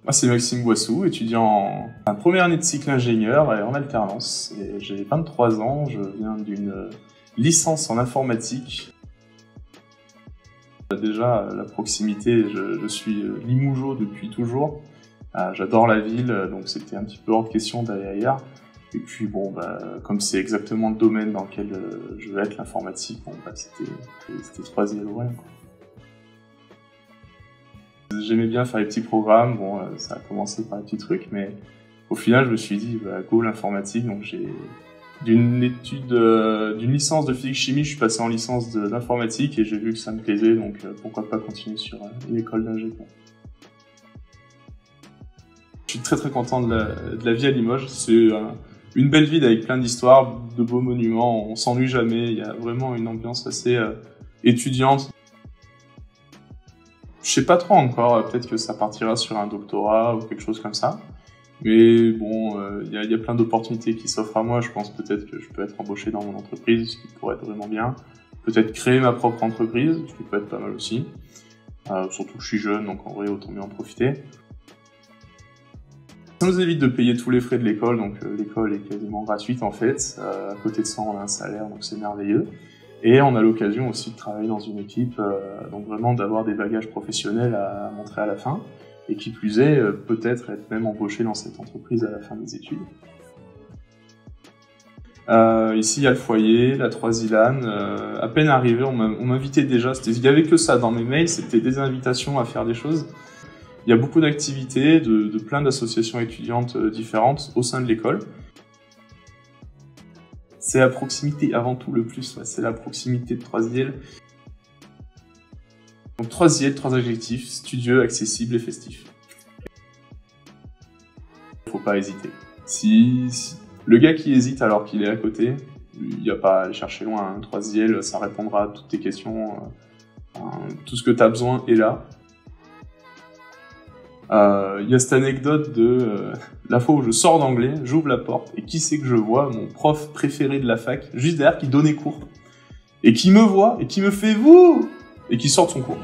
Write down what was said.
Moi, c'est Maxime Boissou, étudiant en première année de cycle ingénieur et en alternance. J'ai 23 ans, je viens d'une licence en informatique. Déjà, la proximité, je suis limougeaud depuis toujours. J'adore la ville, donc c'était un petit peu hors de question d'aller ailleurs. Et puis bon, comme c'est exactement le domaine dans lequel je veux être, l'informatique, c'était 3e loin. J'aimais bien faire les petits programmes, bon, ça a commencé par les petits trucs, mais au final, je me suis dit, go l'informatique, donc j'ai d'une licence de physique-chimie, je suis passé en licence d'informatique et j'ai vu que ça me plaisait, donc pourquoi pas continuer sur une école d'ingé. Je suis très très content de la vie à Limoges, c'est une belle ville avec plein d'histoires, de beaux monuments, on s'ennuie jamais, il y a vraiment une ambiance assez étudiante. Je sais pas trop encore, peut-être que ça partira sur un doctorat ou quelque chose comme ça. Mais bon, il y a plein d'opportunités qui s'offrent à moi. Je pense peut-être que je peux être embauché dans mon entreprise, ce qui pourrait être vraiment bien. Peut-être créer ma propre entreprise, ce qui peut être pas mal aussi. Surtout que je suis jeune, donc en vrai, autant mieux en profiter. Ça nous évite de payer tous les frais de l'école, donc l'école est quasiment gratuite en fait. À côté de ça, on a un salaire, donc c'est merveilleux. Et on a l'occasion aussi de travailler dans une équipe, donc vraiment d'avoir des bagages professionnels à montrer à la fin. Et qui plus est, peut-être être même embauché dans cette entreprise à la fin des études. Ici, il y a le foyer, la Troisilane. À peine arrivé, on m'invitait déjà. Il n'y avait que ça dans mes mails, c'était des invitations à faire des choses. Il y a beaucoup d'activités, de plein d'associations étudiantes différentes au sein de l'école. C'est la proximité avant tout le plus, c'est la proximité de Troisiel. Donc Troisiel, 3 adjectifs, studieux, accessible et festif. Faut pas hésiter. Si le gars qui hésite alors qu'il est à côté, il n'y a pas à aller chercher loin. Hein. Troisiel, ça répondra à toutes tes questions. Tout ce que tu as besoin est là. Il y a cette anecdote de la fois où je sors d'anglais, j'ouvre la porte, et qui c'est que je vois? Mon prof préféré de la fac, juste derrière, qui donnait cours. Et qui me voit, et qui me fait « vous !» et qui sort de son cours.